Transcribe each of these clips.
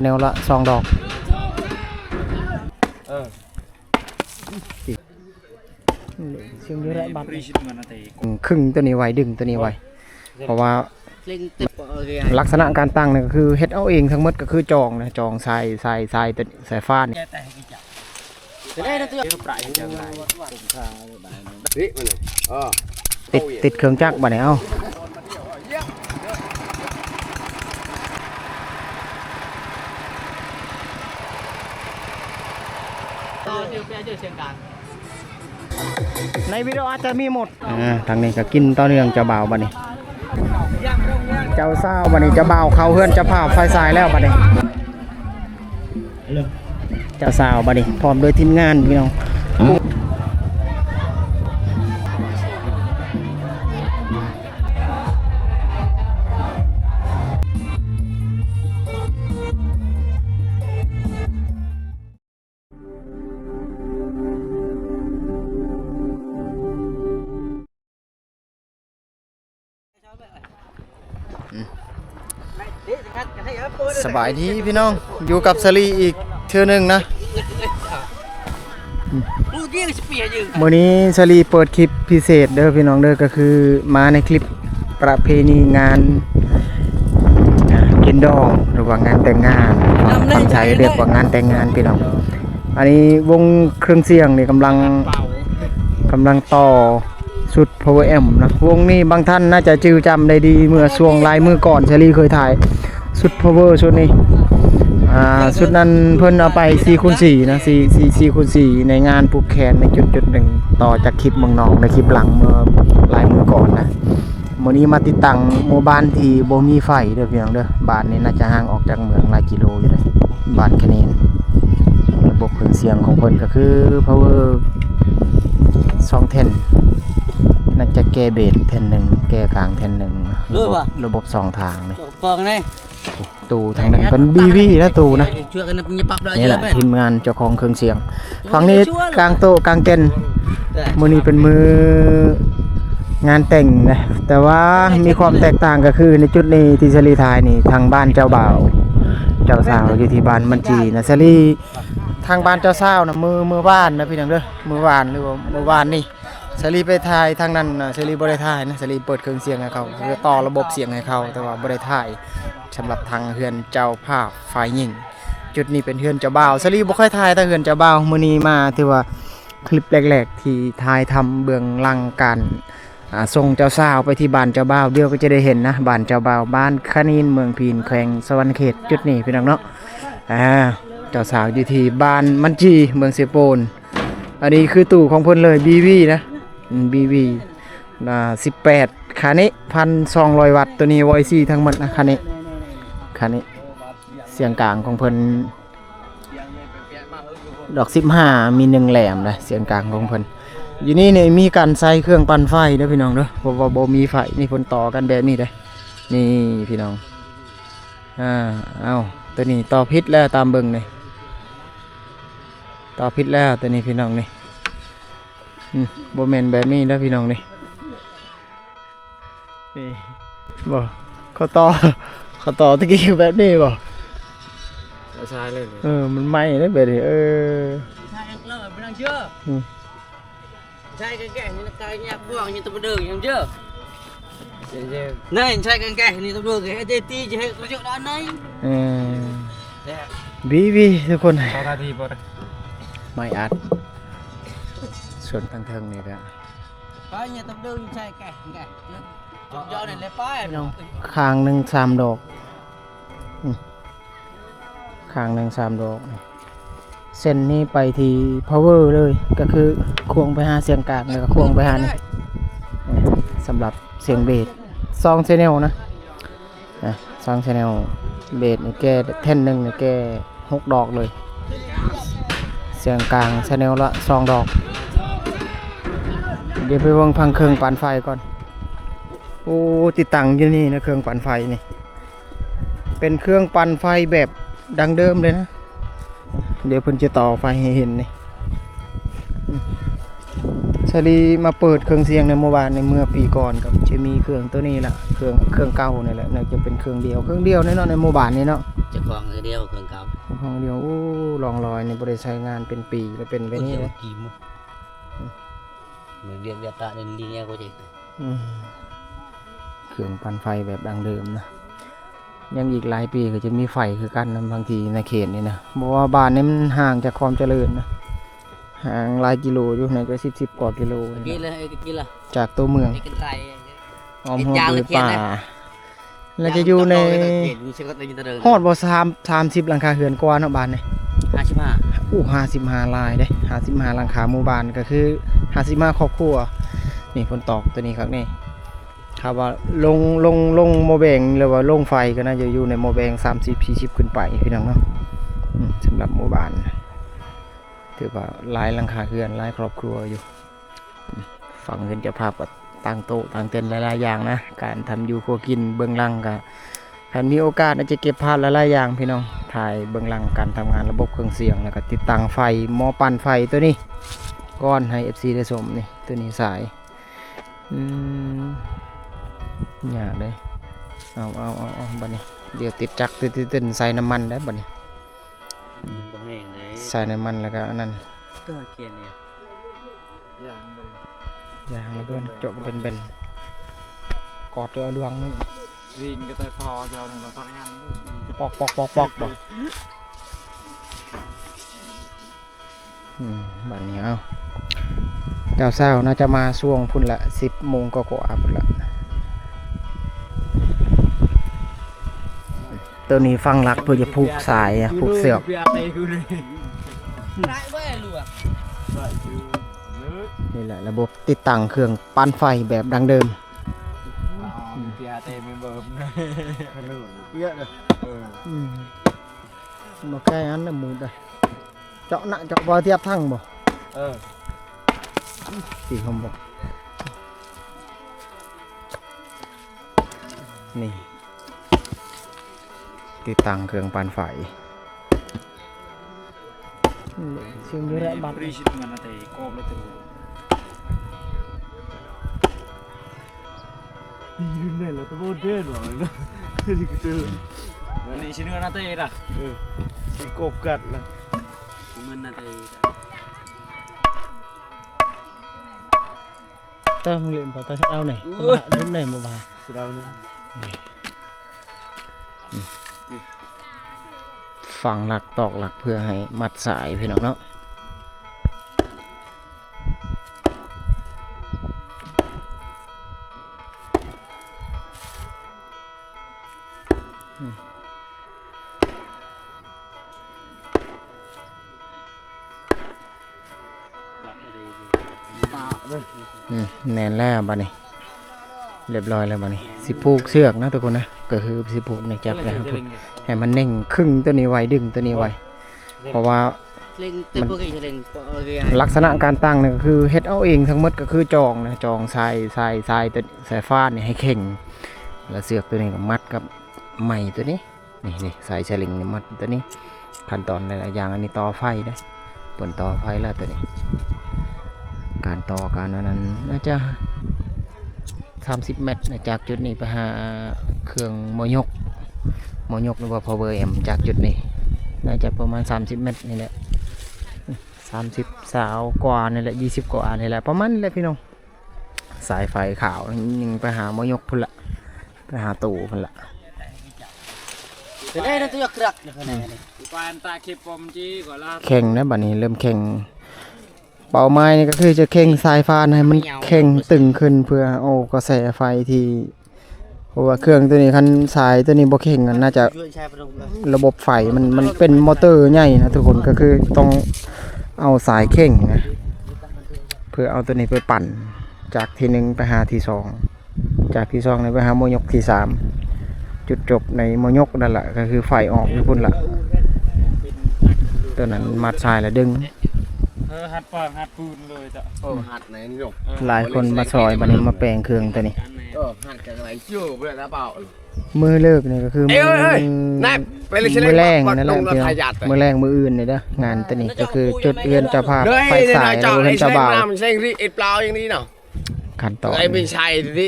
แนลละ2 ดอกเสียงเยอะแยะบัดครึ่งตัวนี้ไว้ดึงตัวนี้ไว้เพราะว่าลักษณะการตั้งเนี่ยก็คือเฮ็ดเอาเองทั้งหมดก็คือจองนะจองทรายตัวสายฟ้านี่ติดเครื่องจักรบ่เนี่ยเอาในวิดีโออาจจะมีหมดทางนี้ก็กินต่อเนื่องเจ้าบ่าวบัดนี้เจ้าสาวบัดนี้เจ้าบ่าวเข้าเฮือนเจ้าภาพไฟสายแล้วบัดนี้เจ้าสาวบัดนี้พร้อมโดยทีมงานพี่น้องสบายดีพี่น้องอยู่กับสลีอีกเทื่อนึงนะมื้อนี้สลีเปิดคลิปพิเศษเด้อพี่น้องเด้อก็คือมาในคลิปประเพณีงานกินดองหรือว่างานแต่งงานฝั่งไทยเรียกว่างานแต่งงานพี่น้องอันนี้วงเครื่องเสียงนี่กำลังต่อสุด Power M นะวงนี้บางท่านน่าจะจื้อจำได้ดีเมื่อช่วงลายมือก่อนเชอรี่เคยถ่ายสุด Power ชุดนี้ชุดนั้นเพิ่นเอาไป 4x4 นะ4x4 ในงานผูกแขนในจุดหนึ่งต่อจากคลิปเมืองนองในคลิปหลังเมื่อลายมือก่อนนะมื้อนี้มาติดตั้งหมู่บ้านที่บ่มีไฟเด้อพี่น้องเด้อบ้านนี้น่าจะห่างออกจากเมืองหลายกิโลอยู่เลยบ้านคะเนนระบบเครื่องเสียงของเพิ่นก็คือ Power 2 แท่นน่าจะแก้เบสแท่นหนึ่งแก้กลางแท่นหนึ่งระบบ2 ทางนี่ฟังนี่ตูทางนั้นเป็นบีวีนะตูนะนี่แหละทีมงานเจ้าของเครื่องเสียงฝั่งนี้กลางโต๊ะกลางเต็นมือนี้เป็นมืองานแต่งนะแต่ว่ามีความแตกต่างก็คือในจุดนี้ที่สลีทายนี่ทางบ้านเจ้าบ่าวเจ้าสาวอยู่ที่บ้านมันจีนะสลีทางบ้านเจ้าสาวนะมือบ้านนะพี่น้องเด้อมือบ้านหรือว่ามือบ้านนี่สลีไปถ่ายทางนั้นนะสลีบ่ได้ถ่ายนะสลีเปิดเครื่องเสียงให้เขาคือต่อระบบเสียงให้เขาแต่ว่าบ่ได้ถ่ายสำหรับทางเฮือนเจ้าภาพฝ่ายหญิงจุดนี้เป็นเฮือนเจ้าบ่าวสลีบ่ค่อยถ่ายแต่เฮือนเจ้าบ่าวมื้อนี้มาถือว่าคลิปแรกๆที่ถ่ายทำเบื้องหลังการส่งเจ้าสาวไปที่บ้านเจ้าบ่าวเดี๋ยวก็จะได้เห็นนะบ้านเจ้าบ่าวบ้านคณินเมืองพีนแขวงสวรรณเขตจุดนี้พี่น้องเนาะเจ้าสาวอยู่ที่บ้านมันจีเมืองเสโปนอันนี้คือตู้ของเพิ่นเลยBVนะBV 18คันนี้ 1,200 วัตต์ตัวนี้ VC ทั้งหมดนะคันนี้เสียงกลางของเพิ่นดอก15มี1แหลมนะเสียงกลางของเพิ่นอยู่นี่เนี่ยมีการใส่เครื่องปั่นไฟเด้อพี่น้องเด้อบ่มีไฟนี่เพิ่นต่อกันแบบนี้เด้อนี่พี่น้องเอาตัวนี้ต่อพิษแล้วตามเบิ่งนี่ต่อพิษแล้วตัวนี้พี่น้องนี่บ่แม่นแบบนี้เด้อพี่น้องนี่บ่เขาต่อตะกี้แบบนี้บ่ใช่เลยมันไหม้ได้แบบนี้ใช่กันเลยไม่ต้องเชื่อใช่กันแก่นี่กายเนี่ยพวกนี่ตัวเดิมยังเชื่อนี่ใช่กันแก่นี่ตัวเดิมให้เจตีจะให้ตัวเจ้าด้านไหนบีทุกคน2 นาทีบ่ได้ไม่อัดส่วนทางเทิงนี่ครับไปเนี่ยตัวเดิมใช่แก่ยอดเนี่ยเลยป้ายน้องคางหนึ่ง3 ดอกคางหนึ่ง3 ดอกเส้นนี้ไปที่ power เลยก็คือควงไปหาเสียงกลางแล้วก็ควงไปหานี่สำหรับเสียงเบส2 channel นะ2 channel เบสนี่แก้แท่นหนึ่งนี่แก้6 ดอกเลยเสียงกลาง channel ละ2 ดอกเดี๋ยวไปวางพังเครื่องปั่นไฟก่อนโอ้ติดตั้งอยู่นี่นะเครื่องปั่นไฟนี่เป็นเครื่องปั่นไฟแบบดังเดิมเลยนะเดี๋ยวเพิ่นจะต่อไฟให้เห็นนี่ชาลีมาเปิดเครื่องเสียงในเมื่อวานในเมื่อปีก่อนกับจะมีเครื่องตัวนี้แหละเครื่องเก่านี่แหละน่าจะเป็นเครื่องเดียวในเนาะในหมู่บ้านนี่เนาะ จะคลองเดียวเครื่องเก่า ห้องเดียวโอ้ลองลอยนี่บ่ได้ใช้งานเป็นปีแล้วเป็นไปนี่เลย กี่มื้อเหมือนเรียนเวียดตาเดินลีเนี่ยก็จะ เครื่องปั่นไฟแบบดังเดิมนะยังอีกหลายปีก็จะมีไฟคือกันนะบางทีในเขตนี่นะเพราะว่าบ้านนี้มันห่างจากความเจริญนะห่างหลายกิโลอยู่ในก็10กว่ากิโลนี่ กี่ นะ เลยกี่ละ จากตัวเมือง กันไร อ้อมหัวปืนป่าแล้วจะอยู่ในฮอดบ่30หลังคาเรือนกว่าเนาะบ้านนี่ 55 อู้55ลายเด้55หลังคาหมู่บ้านก็คือ55ครอบครัวนี่เพิ่นตอกตัวนี้ครับนี่ครับว่าลงโมแบงหรือว่าลงไฟก็น่าจะอยู่ในโมแบง30-40ขึ้นไปพี่น้องเนาะสำหรับหมู่บ้านถือว่าหลายหลังคาเรือนหลายครอบครัวอยู่ฝั่งเงินเจะภาพก็ตั้งโต๊ะตั้งเต็นท์หลายๆอย่างนะการทำอยู่ครัวกินเบื้องหลังก็ถ้ามีโอกาสอาจจะเก็บภาพหลายๆอย่างพี่น้องถ่ายเบื้องหลังการทำงานระบบเครื่องเสียงแล้วก็ติดตั้งไฟหม้อปั่นไฟตัวนี้ก้อนให้ FC ได้ชมนี่ตัวนี้สายอยากเลยเอาบัดนี้เดี๋ยวติดจักรติดใส่น้ำมันได้บัดนี้ใส่น้ำมันแล้วก็อันนั้น ตัวเกียร์เนี่ย อย่างแล้วเพื่อนจบเป็นกอดเอาดวงนึง วิ่งก็แต่พอเจ้าหนึ่งเราต้องงาน ปอกบ่บัดนี้เอาเจ้าเศร้าน่าจะมาช่วงพุ่นละ10 โมงก็พุ่นละตัวนี้ฟังหลักเพื่อจะผูกสายผูกเสือก ได้เว้ยลูก นี่แหละระบบติดตั้งเครื่องปั่นไฟแบบดังเดิม เปียเตมีเบิร์มเปียเลย บ่แค่นั้นน่ะมือได้เจาะหน้าเจาะบ่เทียบทั้งบ่สิผมบอกนี่ติดตั้งเครื่องปั่นไฟเชื่อมด้วยบัตร ปรีชิตงานอะไรกอบเลยตัวยืนเลยแล้วตัวเด่นหน่อยนะนี่ก็ตัวนี่ชิ้นเนื้อนาเต้ละชิ้นกบกัดละ มันน่าจะ เติมเรียนพอตาเอาไหนรุ่นไหนมาบ้า สุดแล้วนี่ ฝังหลักตอกหลักเพื่อให้มัดสายพี่น้องเนาะแน่นแล้วบัดนี้เรียบร้อยแล้วบัดนี้สิผูกเชือกนะทุกคนนะก็คือสิผูกในจับแล้วครับให้มันเน่งครึ่งตัวนี้ไว้ดึงตัวนี้ไว้เพราะว่าลักษณะการตั้งเนี่ยก็คือเฮ็ดเอาเองทั้งหมดก็คือจองนะจองทรายตัวสายฟ้าเนี่ยให้เข่งแล้วเสือกตัวนี้ก็มัดกับไหมตัวนี้นี่สายสลิงนี่มัดตัวนี้ขั้นตอนหลายๆอย่างอันนี้ต่อไฟได้เปิดต่อไฟแล้วตัวนี้การต่อการนั้นน่าจะ30 เมตรจากจุดนี้ไปหาเครื่องมอยกหรือว่า power amp จากจุดนี้น่าจะประมาณ30 เมตรนี่แหละ30 สาวกว่านี่แหละ20 กว่านี่แหละประมาณนี้แหละพี่น้องสายไฟขาวยิงไปหามอยกพุ่นละไปหาตู่พุ่นละ Thế nó tôi giật được này. ปานตาเข็บปมจีก่อนละ แข่งนะบัดนี้เริ่มแข่งเป่าไม้นี่ก็คือจะแข่งสายฟ้าให้มันแข่งตึงขึ้นเพื่อเอากระแสไฟที่เพราะว่าเครื่องตัวนี้คันสายตัวนี้บ่แข่งกันน่าจะระบบไฟมันเป็นมอเตอร์ใหญ่นะทุกคนก็คือต้องเอาสายแข่งนะเพื่อเอาตัวนี้ไปปั่นจากที่1ไปหาที่2จากที่2ไปหาโมยกที่3จุดจบในโมยกนั่นแหละก็คือไฟออกอยู่พุ่นละตัวนั้นมัดสายแล้วดึง หัดปอนหัดปูนเลยจ้ะ Hạt này nó nhục. หลายคนมาซอยบัดนี้มาแปลงเครื่องตัวนี้ Hạt cái này chưa bây giờ đã bảo. มือเลิกนี่ก็คือมือ Này, มือแรงนั่นแหละพี่น้องมือแรงมืออื่นนี่เด้องานตัวนี้ก็คือจุดเอื้อนเจ้าภาพไฟสายแล้วเอื้อนเจ้าบ่าว làm xanh ri ít plau như đi nào. ขั้นตอน ไอ้ไม่ใช่ดิ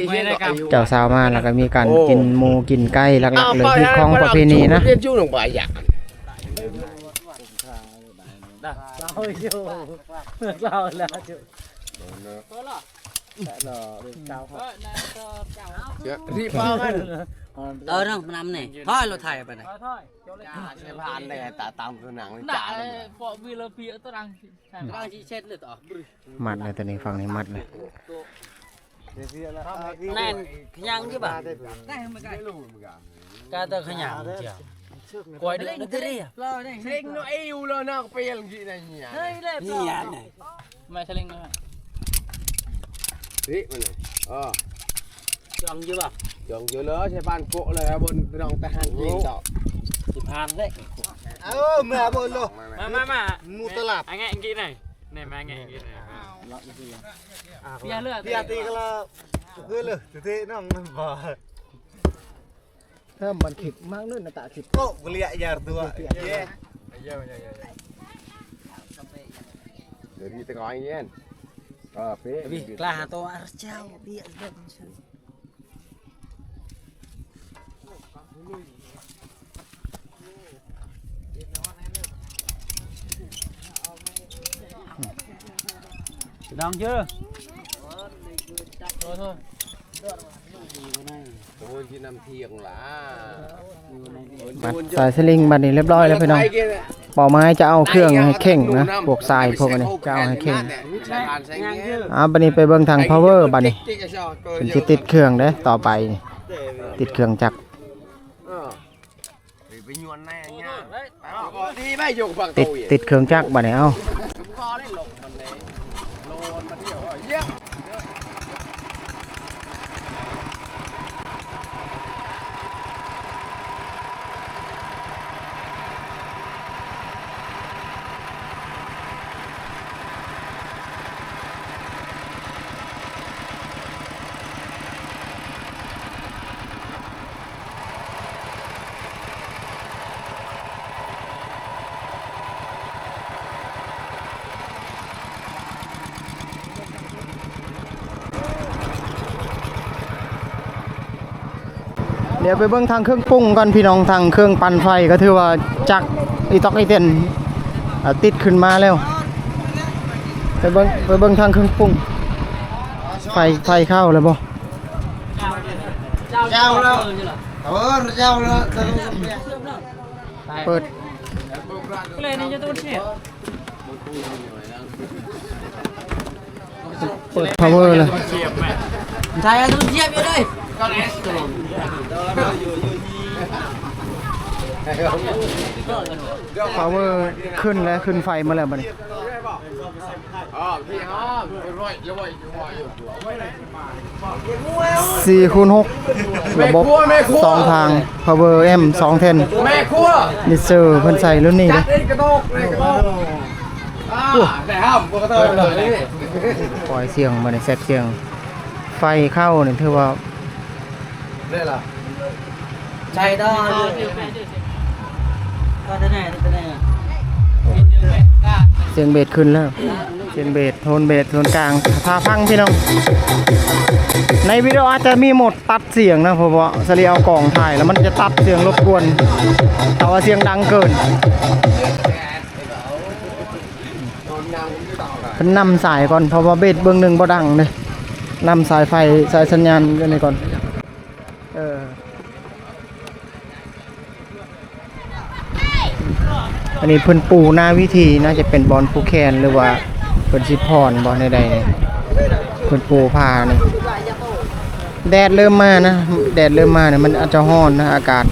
เจ้าสาวมาแล้วก็มีการกินหมูกินไก่หลักๆเลยที่ของประเพณีนะ เรียนชู้ลงไปอยาก เราอยู่เราแล้วจุรีบเอากันนั่งนำนี่ถอยรถไถไปไหนใช้ผ่านได้ตาตามตัวหนังจ่าเลยพอวีลพีตัวรังรังที่เช็ดเลยต่อ มัดเลยตัวนี้ฝั่งนี้มัดเลย แน่นขยังใช่ป่ะได้ทำไมไกลกาตะขยังเจ้า quay được nó thế đi à? Linh nó yêu lo nó phải làm gì này nhỉ? Gì này? Mày sẽ linh nó. Đấy mà này. Chọn chưa bà? Chọn chưa lỡ sẽ ban cộ là bên đồng ta hàng gì đó. Thì pan đấy. Mẹ bồn luôn. Mà. Mu tơ lạp. Anh nghe anh kia này. Này mà anh nghe anh kia này. Bia lửa. Bia tí cái là cứ lửa thế nó vào. ถ้ามันขิดมากนู่นนะตาขิด Oh, beli ajar tua. Iya. Jadi tengok ini kan. Tapi kelah atau harus jauh biar dan. Đang chưa? Rồi thôi. Ôi chị nằm thiền là มัดสายสลิงบัดนี้เรียบร้อยแล้วพี่น้องป่อไม้จะเอาเครื่องให้เข่งนะพวกทรายพวกนี้จะเอาให้เข่งบัดนี้ไปเบิ่งทาง power บัดนี้เป็นสิติดเครื่องเด้อต่อไปติดเครื่องจักรติดเครื่องจักรบัดนี้เอาเดี๋ยวไปเบิ่งทางเครื่องปรุงก่อนพี่น้องทางเครื่องปั่นไฟก็ถือว่าจักรอีตอกอีเต็นติดขึ้นมาแล้วไปเบิ่งทางเครื่องปรุงไฟเข้าแล้วบ่ Jauh lo. Jauh lo. เปิด เลยนี่จะตัวเชี่ย เปิด power เลย ใช่ตัวเชี่ยอยู่เลย power ขึ้นแล้วขึ้นไฟมาแล้วบัดนี้4x6 ระบบ2ทาง power M 2 10 แม่ครัว มิเตอร์เพิ่นใส่รุ่นนี้เด้ กระโดกแต่ห้ามกระโดกเลย ปล่อยเสียงบัดนี้เซตเสียงไฟเข้านี่ถือว่า Đây là. ใช่ดอนก็ได้แน่ได้แน่ เสียงเบสขึ้นแล้วเสียงเบสโทนเบสโทนกลางพาฟังพี่น้องในวิดีโออาจจะมีโหมดตัดเสียงนะเพราะว่าสลีเอากล่องถ่ายแล้วมันจะตัดเสียงรบกวนแต่ว่าเสียงดังเกินเป็นนำสายก่อนเพราะว่าเบสเบื้องหนึ่งบ่ดังเลยนำสายไฟสายสัญญาณกันเลยก่อนอันนี้เพิ่นปูหน้าวิธีน่าจะเป็นบอลปูแคนหรือว่าเพิ่นสิพรบอลใดๆนี่เพิ่นปูผ้านี่แดดเริ่มมานะแดดเริ่มมาเนี่ยมันอาจจะร้อนนะอากาศ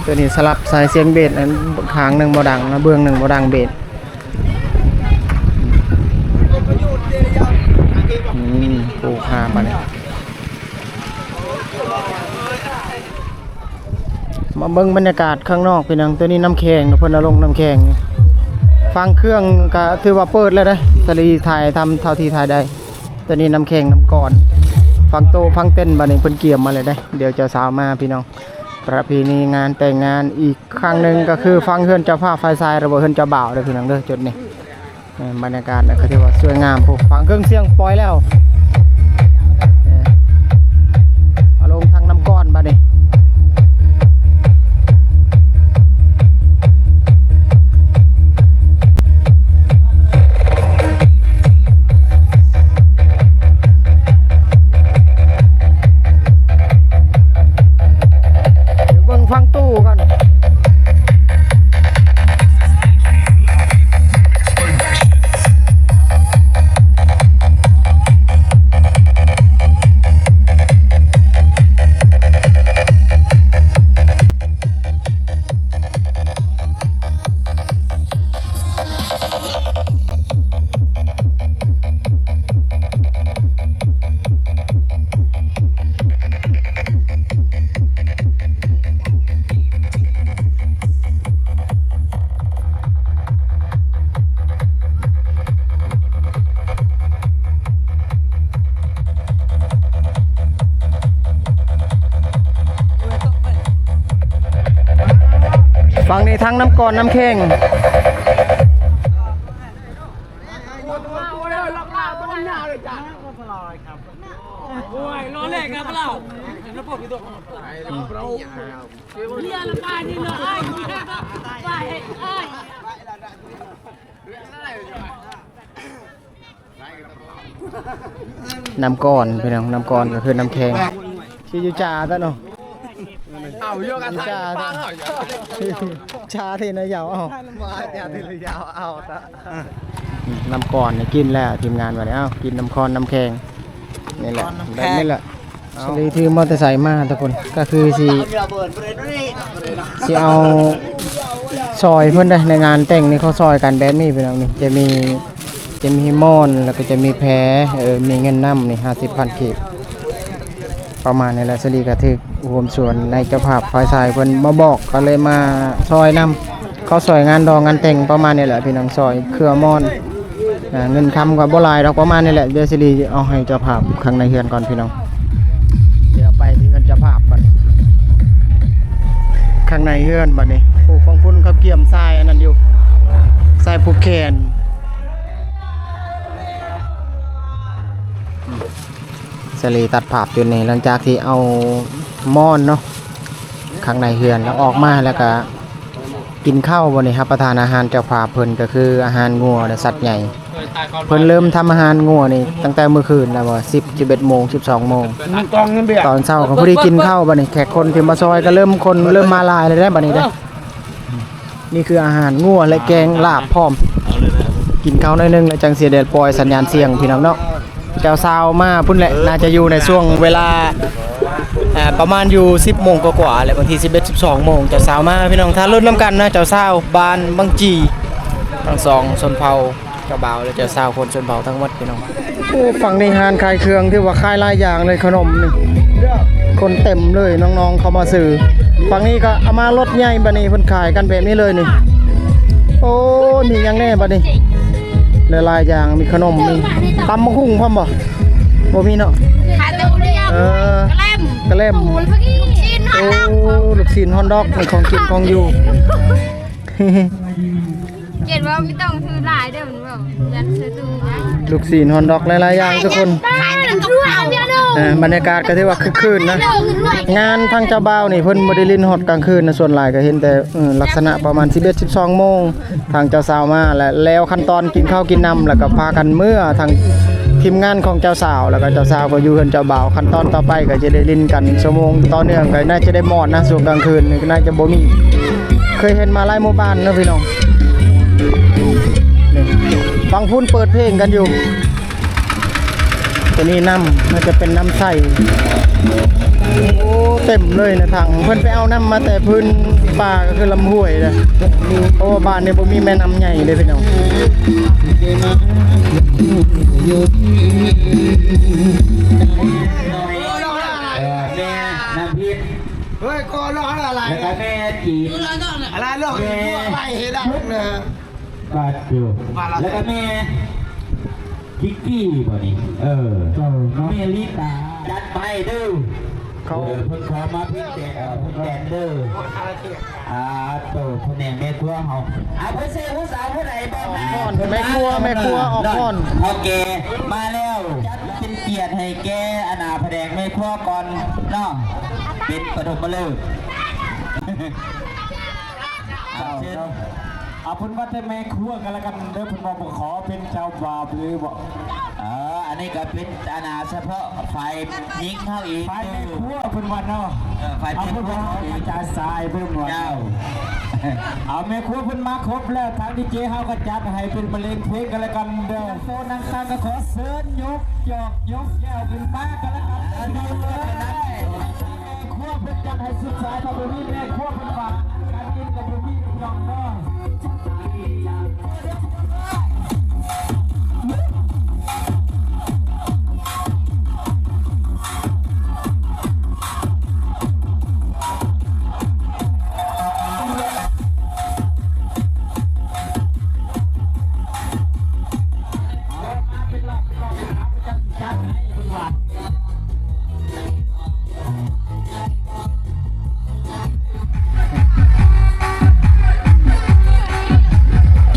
ตัวนี้สลับสายเสียงเบสอันข้างหนึงบ่ดังนะเบื้องหนึงบ่ดังเบสปูผ้าบัดนี้มาเบิ่งบรรยากาศข้างนอกพี่น้องตัวนี้น้ำแข็งเพิ่นเอาลงน้ำแข็งฟังเครื่องก็ถือว่าเปิดแล้วได้สลีถ่ายทำเท่าที่ถ่ายได้ตัวนี้น้ำแข็งน้ำก่อนฟังโตฟังเต้นบัดนี้เพิ่นเกี่ยมมาเลยได้เดี๋ยวเจ้าสาวมาพี่น้องประเพณีงานแต่งงานอีกครั้งนึงก็คือฟังเฮือนเจ้าภาพฝ่ายชายระเบิดเฮือนเจ้าบ่าวเด้อพี่น้องเด้อจุดนี้ บรรยากาศก็ถือว่าสวยงามพวกฟังเครื่องเสียงปล่อยแล้วเอาลงทางน้ำก้อนบัดนี้เบิ่งฟังตู้ก่อนฝั่งนี้ทั้งน้ำก่อนน้ำแข็ง โอ้ยรอแรกครับเราแล้วพวกพี่ตัวเรียละป้านี่เลยไปน้ำก้อนพี่น้องน้ำก้อนก็คือน้ำแข็งชื่อยูจาซะเนาะเอาโยกันชาชาที่นายยาวเอาชาที่นายยาวเอาน้ำก้อนเนี่ยกินแล้วทีมงานวันนี้เอากินน้ำก้อนน้ำแข็งนี่แหละแบบนี้แหละสลีที่มอเตอร์ไซค์มาทุกคนก็คือสิเอาซอยเพื่อนได้ในงานแต่งนี่เขาซอยกันแบบนี้พี่น้องนี่จะมีมอนแล้วก็จะมีแพมีเงินน้ำนี่50,000 กีบประมาณนี้แหละสลีกระทึกรวมส่วนในเจ้าภาพฝ่ายชายเพิ่นมาบอกก็เลยมาซอยน้ำเขาซอยงานดองงานแต่งประมาณนี้แหละพี่น้องซอยเครือมอนเงินคำกับบ่หลายดอกประมาณนี้แหละเดี๋ยวสลีเอาให้เจ้าภาพข้างในเฮือนก่อนพี่น้องเดี๋ยวไปที่เฮือนเจ้าภาพก่อนข้างในเฮือนบัดนี้ปลูกฟังฟุ้นเขาเกี่ยมทรายอันนั้นอยู่ทรายผูกแขนสลีตัดภาพอยู่นี่หลังจากที่เอาม่อนเนาะข้างในเฮือนแล้วออกมาแล้วก็กินข้าวบ่นี่ครับประทานอาหารเจ้าภาพเพิ่นก็คืออาหารงัวและสัตว์ใหญ่เพิ่นเริ่มทำอาหารงัวนี่ตั้งแต่เมื่อคืนแล้วบ่10 11 โมง 12 โมงตอนเช้าก็พอดีกินข้าวบ่นี่แขกคนที่มาซอยก็เริ่มมาหลายเลยได้บัดนี้เด้อนี่คืออาหารงัวและแกงลาบพร้อมกินข้าวหน่อยนึงแล้วจังสิได้ปล่อยสัญญาณเสียงพี่น้องเนาะเจ้าสาวมาพุ่นแหละน่าจะอยู่ในช่วงเวลาประมาณอยู่10 โมงกว่าๆแหละบางที11 12 โมงเจ้าสาวมาพี่น้องถ้ารถนำกันนะเจ้าสาวบานบางจีทั้งสองชนเผ่าเจ้าบ่าวและเจ้าสาวคนชนเผ่าทั้งหมดพี่น้องโอ้ฝั่งนี้หานขายเครื่องที่ว่าขายหลายอย่างเลยขนมนี่คนเต็มเลยน้องๆเขามาซื้อฝั่งนี้ก็เอามารถใหญ่บัดนี้เพิ่นขายกันแบบนี้เลยนี่โอ้มีหยังแน่บัดนี้หลายๆอย่างมีขนมมีตำมะฮุ่งพร้อมบ่มีเนาะขายตัวเดียวกระเล่มโอ้ลูกชิ้นฮอนดอกมีของกินของอยู่เห็นว่าไม่ต้องซื้อหลายเด้อมันแบบยันซื้อตู้ลูกชิ้นฮอนดอกหลายๆอย่างทุกคนบรรยากาศก็ถือว่าคึกคืนนะงานทางเจ้าบ่าวนี่เพิ่นบ่ได้ลิ้นฮอดกลางคืนนะส่วนหลายก็เห็นแต่ลักษณะประมาณ11 12 โมงทางเจ้าสาวมาแล้วขั้นตอนกินข้าวกินน้ำแล้วก็พากันเมื่อทางทีมงานของเจ้าสาวแล้วก็เจ้าสาวก็อยู่เฮือนเจ้าบ่าวขั้นตอนต่อไปก็จะได้ลิ้นกันชั่วโมงต่อเนื่องก็น่าจะได้หมดนะช่วงกลางคืนนี่ก็น่าจะบ่มีเคยเห็นมาหลายหมู่บ้านนะพี่น้องนี่ฟังพุ่นเปิดเพลงกันอยู่ตัวนี้น้ำมันจะเป็นน้ำใสโอ้เต็มเลยนะถังเพิ่นไปเอาน้ำมาแต่พื้นป่าก็คือลำห้วยเลยเพราะว่าบ้านนี้บ่มีแม่น้ำใหญ่เลยพี่น้องเฮ้ยก็ร้อนอะไรแล้วก็แม่จีอะไรเรื่องไปเห็นได้เลยบาดอยู่แล้วก็แม่คิกกี้บ่นี่แม่ลิตาจัดไปดู เขา เพิ่นขอมาพิจารณาพิจารณาเด้อโตผู้แหน่แม่ครัวเฮาเพิ่นเสียผู้สาวผู้ใดบ่มา แม่ครัวออกก่อน โอเคมาแล้วจัดเป็นเกียรติให้แกอนาแผนกแม่ครัวก่อนเนาะเป็นปฐมฤกษ์เอาเพิ่นว่าแต่แม่ครัวกันแล้วกันเด้อเพิ่นบ่ขอเป็นเจ้าบ่าวหรือบ่อันนี้ก็เป็นอาณาเฉพาะฝ่ายหญิงเฮาเองฝ่ายแม่ครัวเพิ่นว่าเนาะฝ่ายแม่ครัวอาจารย์ทรายเพิ่นว่าเจ้าเอาแม่ครัวเพิ่นมาครบแล้วทางดีเจเฮาก็จัดให้เป็นบรรเลงเพลงกันแล้วกันเด้อโซนนั่งข้างก็ขอเชิญยกแก้วเป็นป้ากันแล้วกันดูเลยแม่ครัวเพิ่นจัดให้สุดสายถ้าบ่มีแม่ครัวเพิ่นฝากการกินกับบ่มีพี่น้องเนาะ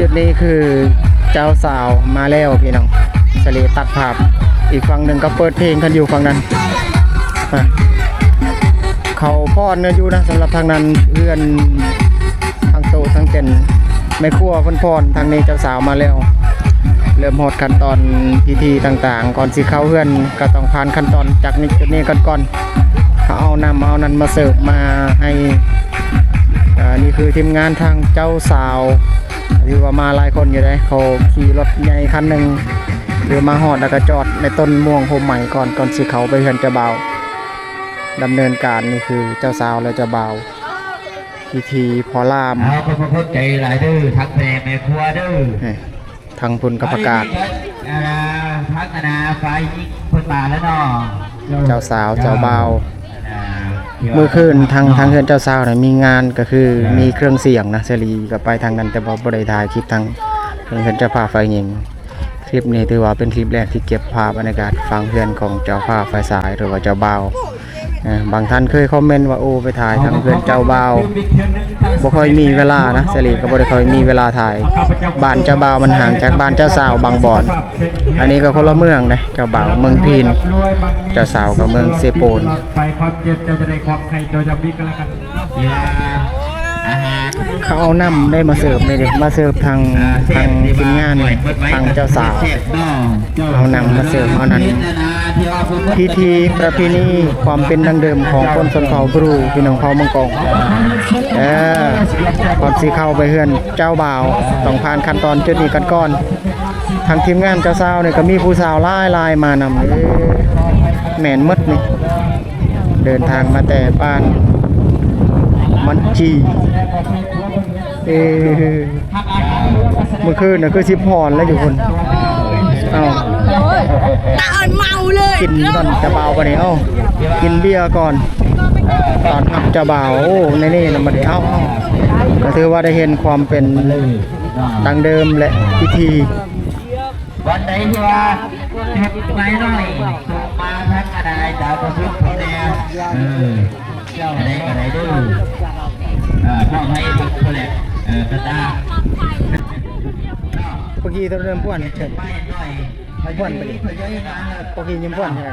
จุดนี้คือเจ้าสาวมาแล้วพี่น้องสลีตัดภาพอีกฝั่งหนึ่งก็เปิดเพลงกันอยู่ฝั่งนั้นเขาพ่อเนื้ออยู่นะสำหรับทางนั้นเพื่อนทางโตทางเต็นไม่ครัวพอนทางนี้เจ้าสาวมาแล้วเริ่มหดขั้นตอนพิธีต่างๆก่อนสิเข้าเพื่อนก็ต้องผ่านขั้นตอนจากนี้จุดนี้ก่อนเขาเอานั้นมาเสิร์ฟมาให้นี่คือทีมงานทางเจ้าสาวหรือว่ามาหลายคนอยู่ได้เขาขี่รถใหญ่คันหนึ่งหรือมาหอดแล้วก็จอดในต้นม่วงโฮมใหม่ก่อนสิเขาไปเฮือนเจ้าบ่าวดำเนินการนี่คือเจ้าสาวและเจ้าบ่าวพิธีพอลาม เอาขอบคุณใจหลายเด้อทักแม่ครัวเด้อ ทางพุ่นกับประกาศ ทักนาไฟยิงเพิ่นมาแล้วเนาะ เจ้าสาวเจ้าบ่าวเมื่อคืนทางเฮือนเจ้าสาวเนี่ยมีงานก็คือมีเครื่องเสียงนะเสรีก็ไปทางนั้นแต่บ่ได้ถ่ายคลิปทางเฮือนเจ้าภาพฝ่ายหญิงคลิปนี้ถือว่าเป็นคลิปแรกที่เก็บภาพบรรยากาศฟังเฮือนของเจ้าภาพฝ่ายสายหรือว่าเจ้าบ่าวบางท่านเคยคอมเมนต์ว่าโอ้ไปถ่ายทางเฮือนเจ้าบ่าวบ่ค่อยมีเวลานะเสรีก็บ่ได้ค่อยมีเวลาถ่ายบ้านเจ้าบ่าวมันห่างจากบ้านเจ้าสาวบางบ่อนอันนี้ก็คนละเมืองนะเจ้าบ่าวเมืองพีนเจ้าสาวก็เมืองเซโปน ไปความเจ็บจะได้ความใครโดยจะมีกันแล้วกันเขาเอาน้ำได้มาเสิร์ฟเลยเด็กมาเสิร์ฟทางทีมงานทางเจ้าสาวเอานำมาเสิร์ฟเอานั้นพิธีประเพณีความเป็นดั้งเดิมของคนชนเผ่าบรูพี่น้องเผ่ามังกรก่อนสีเข้าไปเฮือนเจ้าบ่าวต้องผ่านขั้นตอนจุดนี้กันก่อนทางทีมงานเจ้าสาวเนี่ยก็มีผู้สาวลายมานำแหม่นมดนี่เดินทางมาแต่บ้านมันจีเมื่อคืนน่ะคือสิพรแล้วอยู่คนตาอ่อนเมาเลยกินก่อนจะเบาไปนี่กินเบียร์ก่อนตอนหักจะเบาโอ้ในนี่นะมันก็ถือว่าได้เห็นความเป็นดังเดิมและพิธี วันไหนที่ว่าเก็บไว้หน่อยส่งมาทักอะไรดาวประยุกต์เขาแน่เจ้าอะไรดื้อพ่อให้ทุกคนแหละกระตา เมื่อกี้ต้องเริ่มพ่วนเฉิดพ่วนไปดิเมื่อกี้ยิ้มพ่วนใช่ไหม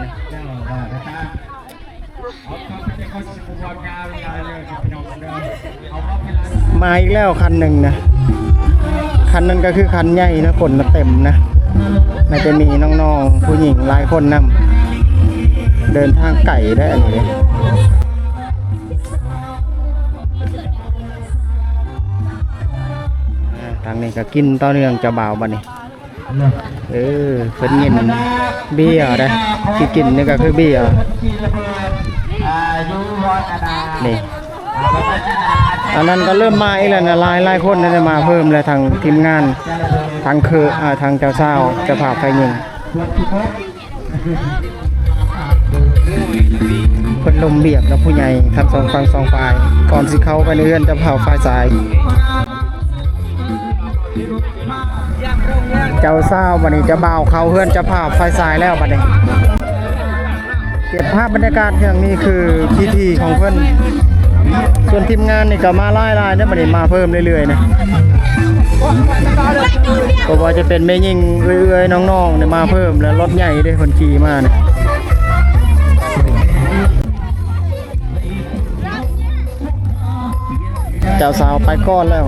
มาอีกแล้วคันหนึ่งนะคันนั้นก็คือคันใหญ่นะคนเต็มนะน่าจะมีน้องๆผู้หญิงหลายคนนำเดินทางไก่ได้อันนี้ทางนี้ก็กินต่อเนื่องจะเบาบ่นี่เพิ่นเงินเบี้ยได้ที่กินนี่ก็คือเบี้ยนี่อันนั้นก็เริ่มมาอีกแล้วนะหลายคนได้มาเพิ่มแล้วทางทีมงานทางทางเจ้าสาวเจ้าภาพไฟยิงเพิ่นลมเบียบแล้วผู้ใหญ่ทั้งสองฝั่งสองฝ่ายก่อนสิเข้าไปในเรือนเจ้าภาพฝ่ายสายเจ้าสาวบัดนี้จะบ่าวเข้าเฮือนเจ้าภาพฝ่ายสายแล้วบัดนี้เต ก็บภาพบรรยากาศอย่างนี้คือพิธีของเพิ่นส่วนทีมงานนี่ก็มาไล่ๆเนี่ยมันมาเพิ่มเรื่อยๆนะเพราะว่าจะเป็นแม่ยิงเอื้อยๆน้องๆเนี่ยมาเพิ่มแล้วรถใหญ่ด้วยคนขี่มาเนี่ยเจ้าสาวไปก้อนแล้ว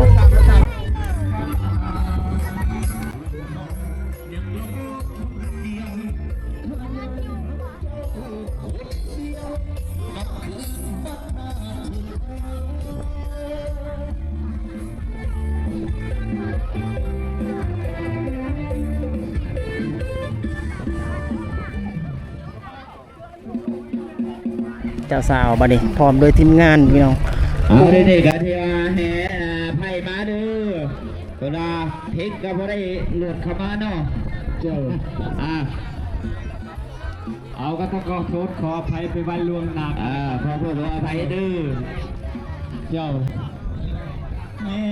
เจ้าสาวบัดนี้พร้อมโดยทีมงานพี่น้องเอาเด็กๆกันที่แห่ไพ่มาเด้อเวลาเทคก็พอได้หลุดเข้ามาเนาะเจ้าเอาก็ต้องขอโทษขออภัยไปวันล่วงหน้าขอโทษขออภัยเด้อเจ้าแม่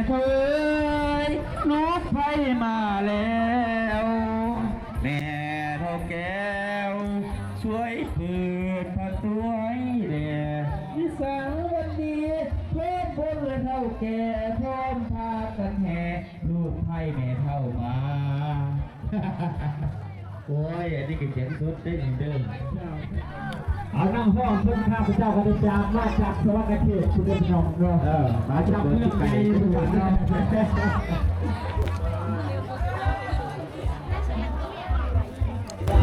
เอ้ยลูกไพ่มาแล้วแม่เท่าแก้วช่วยเปิดประตูให้แด่ที่สังวันดีเพื่อนพวกเลยเท่าแก่พร้อมพากันแห่ลูกไพ่แม่เท่ามาโอ้ยอันนี้ก็เสียงสดได้เหมือนเดิมเอานั่งห้องเพื่อนข้าพเจ้าก็ได้จามมาจากสวัสดิ์เทพคุณพี่น้องเนาะมาจากเมืองไกลทุกวันเนาะ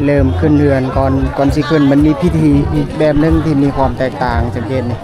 เริ่มขึ้นเรือนก่อนสิขึ้นมันมีพิธีอีกแบบนึงที่มีความแตกต่างสังเกตนี่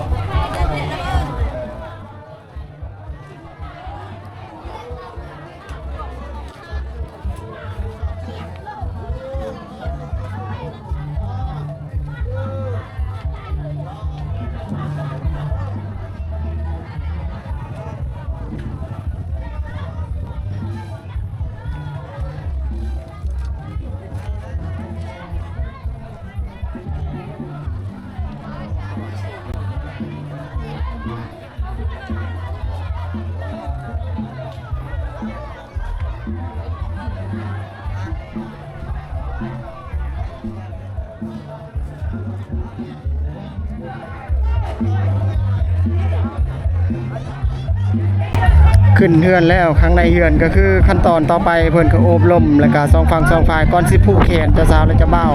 ขึ้นเฮือนแล้วข้างในเฮือนก็คือขั้นตอนต่อไปเพิ่นก็โอบลมแล้วก็สองฝั่งสองฝ่ายก่อนสิผูกแขนเจ้าสาวและเจ้าบ่าว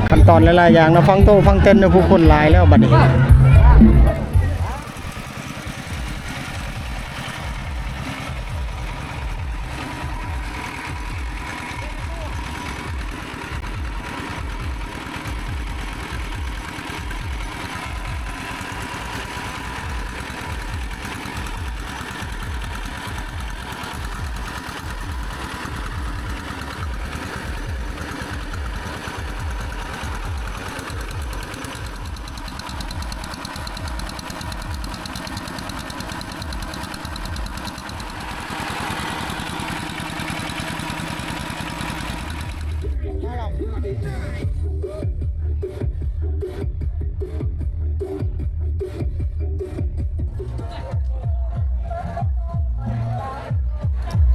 ขั้นตอนหลายๆอย่างนะฟังโตฟังเต้นนะผู้คนหลายแล้วบัดนี้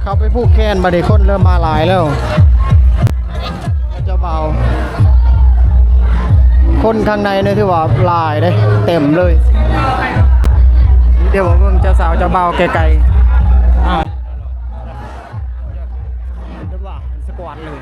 เข้าไปผูกแขนบัดนี้คนเริ่มมาหลายแล้วเจ้าบ่าวคนข้างในเนี่ยที่ว่าหลายเด้เต็มเลยเดี๋ยวเบิ่งเจ้าสาวเจ้าบ่าวไกลๆเดี๋ยวว่าสกวาดเลย เ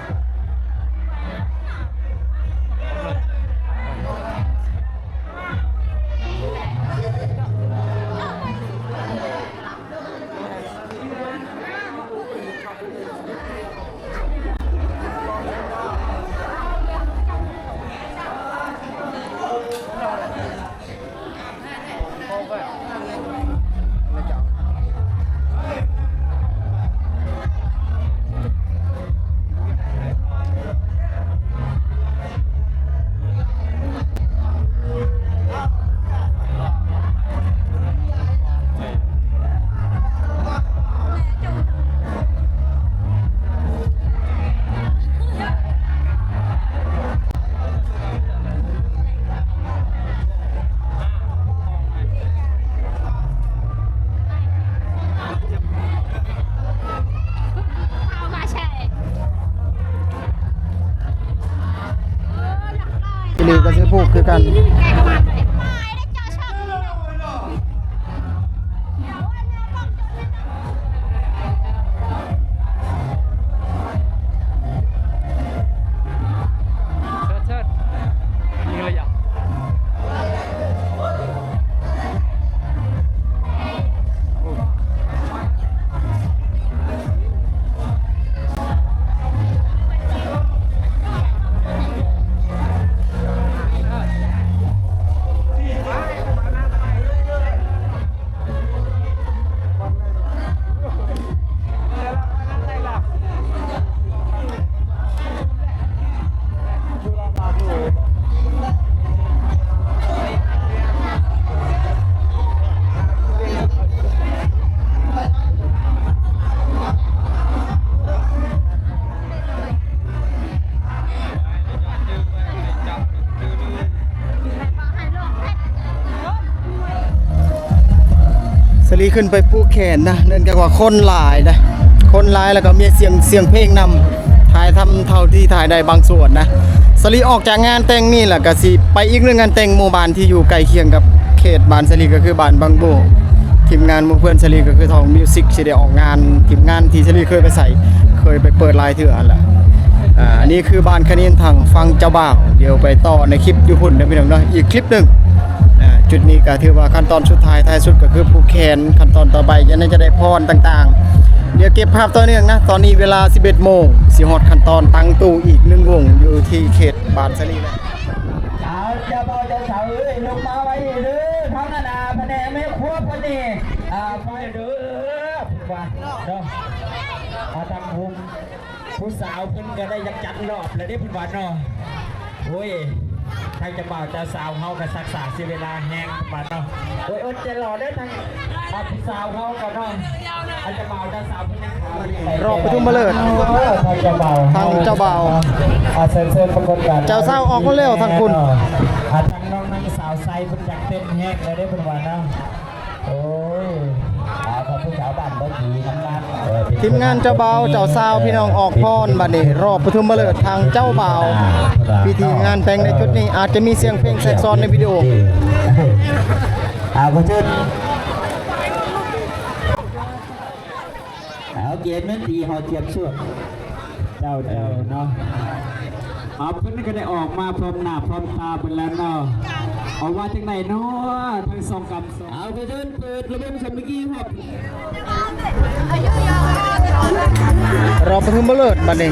กัน สลีขึ้นไปปูแขนนะเนื่องจากว่าคนหลายนะคนหลายแล้วก็มีเสียงเพลงนำถ่ายทำเท่าที่ถ่ายได้บางส่วนนะสลีออกจากงานแต่งนี่แหละก็สิไปอีกเรื่องงานแต่งหมู่บ้านที่อยู่ใกล้เคียงกับเขตบ้านสลีก็คือบ้านบางโบทีมงานหมู่เพื่อนสลีก็คือทองมิวสิกสิได้ออกงานทีมงานที่สลีเคยไปใส่เคยไปเปิดไลน์เถื่อนแหละอันนี้คือบ้านคณินทางฟังเจ้าบ่าวเดี๋ยวไปต่อในคลิปอยู่หุ่นนะพี่น้องเนาะอีกคลิปหนึ่งจุดนี้ก็ถือว่าขั้นตอนสุดท้ายท้ายสุดก็คือผูกแขนขั้นตอนต่อไปจะได้พรต่างๆเดี๋ยวเก็บภาพต่อเนื่องนะตอนนี้เวลา 11 โมงสิฮอดขั้นตอนตั้งตู้อีก1วงอยู่ที่เขตบ้านสลีแล้วจะบ่จะเสาเอ้ยลงมาไว้เด้อทางนาพะแนแม่ครัวพอดีไปเด้อว่าเนาะทางผู้สาวเพิ่นก็ได้จัดรอบแล้วเด้เพิ่นว่าเนาะโอ้ยทางจะบ่าวจะสาวเฮาก็ศักษาสิเวลาแห้งบาดเนาะโอ้ยอดจะรอได้ทางผู้สาวเฮาก็เนาะอาจจะบ่าวจะสาวเพิ่นยังรอประชุมมาเลยทางเจ้าบ่าวทางเจ้าบ่าวเชิญปรากฏการเจ้าสาวออกมาเร็วทางคุณทางน้องนางสาวไซเพิ่นอยากเต้นแห้งเลยได้เพิ่นว่าเนาะโอ้ยผู้สาวบ้านบ่ดีทำงานทีมงานเจ้าบ่าวเจ้าสาวพี่น้องออกพรบัดนี้รอบประชุมมาเลยทางเจ้าบ่าวพิธีงานแต่งในชุดนี้อาจจะมีเสียงเพลงแทรกซ้อนในวิดีโอผู้เชิญเกียรติแม่ตีหอเทียบเชือกเจ้าเนาะเพิ่นก็ได้ออกมาพร้อมหน้าพร้อมตาเป็นแล้วเนาะเอาว่าจังไหนเนาะทั้งสองกำสองผู้เชิญเปิดระเบิดสำนึกกี้ครับรอประชุมมาเลยบัดนี้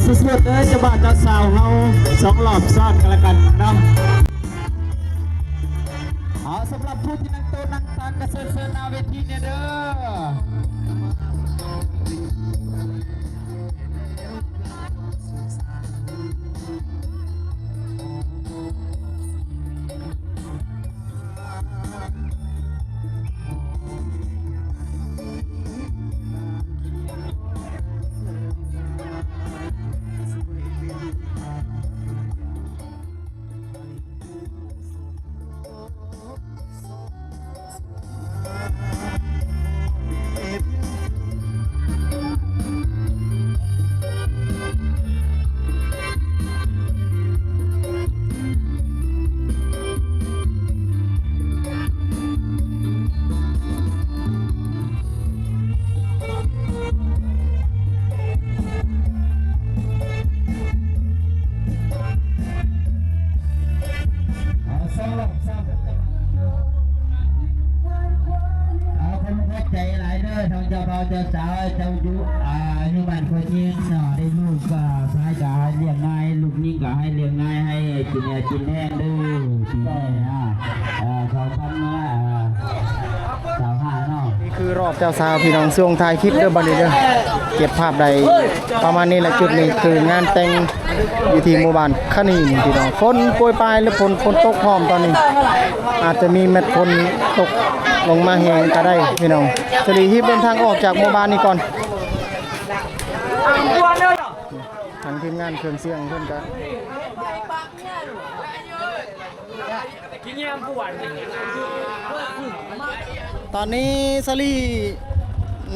สุดๆเลยจะบ่าวจะสาวเฮา2 รอบซ้อนกันละกันเนาะสำหรับผู้ที่นั่งโต๊ะนั่งตักกระเซิร์หน้าเวทีเนี่ยเด้ใจหลายเด้อทางเจ้าบ่าวเจ้าสาวเจ้าอยู่อยู่บ้านคนเองเนาะได้ลูกก็พายก็ให้เลี้ยงง่ายลูกนี่ก็ให้เลี้ยงง่ายให้กินแห้งเด้อปีนี้เขาทำมาสาวห้าเนาะนี่คือรอบเจ้าสาวพี่น้องช่วงท้ายคลิปเด้อบัดนี้เด้อเก็บภาพได้ประมาณนี้แหละจุดนี้คืองานแต่งอยู่ที่หมู่บ้านคณินพี่น้องฝนโปรยปลายหรือฝนตกพร้อมตอนนี้อาจจะมีเม็ดฝนตกลงมาแหงก็ได้พี่น้องสลีฮิปเดินทางออกจากหมู่บ้านนี้ก่อนทางทีมงานเครื่องเสียงเพิ่นก็ตอนนี้สลี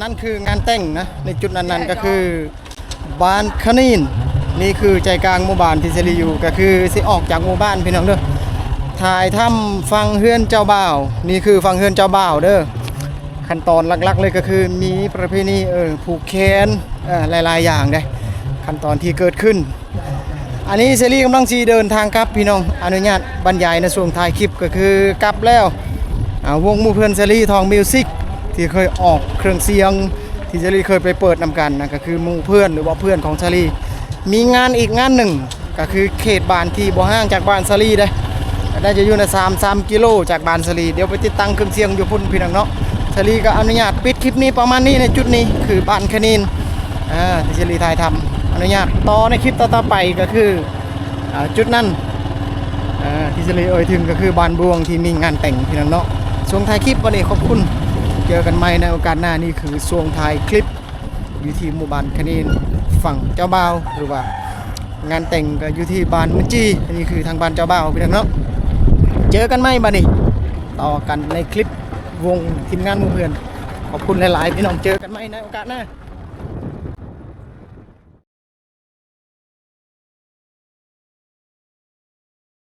นั่นคืองานแต่งนะในจุดนั้นก็คือบ้านคณิน นี่คือใจกลางหมู่บ้านที่เซรีอยู่ก็คือสิออกจากหมู่บ้านพี่น้องเด้อถ่ายถ้ำฟังเฮือนเจ้าบ่าวนี่คือฟังเฮือนเจ้าบ่าวเด้อขั้นตอนหลักๆเลยก็คือมีประเพณีผูกแขนหลายๆอย่างได้ขั้นตอนที่เกิดขึ้นอันนี้เซรีกำลังสีเดินทางกลับพี่น้องอนุญาตบรรยายในช่วงท้ายคลิปก็คือกลับแล้ววงหมู่เพื่อนเซรีทองมิวสิกที่เคยออกเครื่องเสียงที่เซรีเคยไปเปิดนำกันนะก็คือหมู่เพื่อนหรือว่าเพื่อนของเซรีมีงานอีกงานหนึ่งก็คือเขตบ้านที่บ่ห่างจากบ้านเซรีได้น่าจะอยู่ใน3 กิโลจากบ้านเซรีเดี๋ยวไปติดตั้งเครื่องเสียงอยู่พุ่นพี่น้องเนาะเซรีก็อนุญาตปิดคลิปนี้ประมาณนี้ในจุดนี้คือบ้านคณินที่เซรีถ่ายทำอนุญาตต่อในคลิปต่อๆไปก็คือจุดนั้นที่เซรีเอ่ยถึงก็คือบ้านบวงที่มีงานแต่งพี่น้องเนาะช่วงท้ายคลิปวันนี้ขอบคุณเจอกันใหม่ในโอกาสหน้านี่คือช่วงท้ายคลิปอยู่ที่หมู่บ้านคณินฝั่งเจ้าบ่าวหรือว่างานแต่งก็อยู่ที่บ้านมุจีอันนี้คือทางบ้านเจ้าบ่าวพี่น้องเนาะเจอกันไหมบัดนี้ต่อกันในคลิปวงทีมงานหมู่เพื่อนขอบคุณหลายๆพี่น้องเจอกันไหมในโอกาสหน้า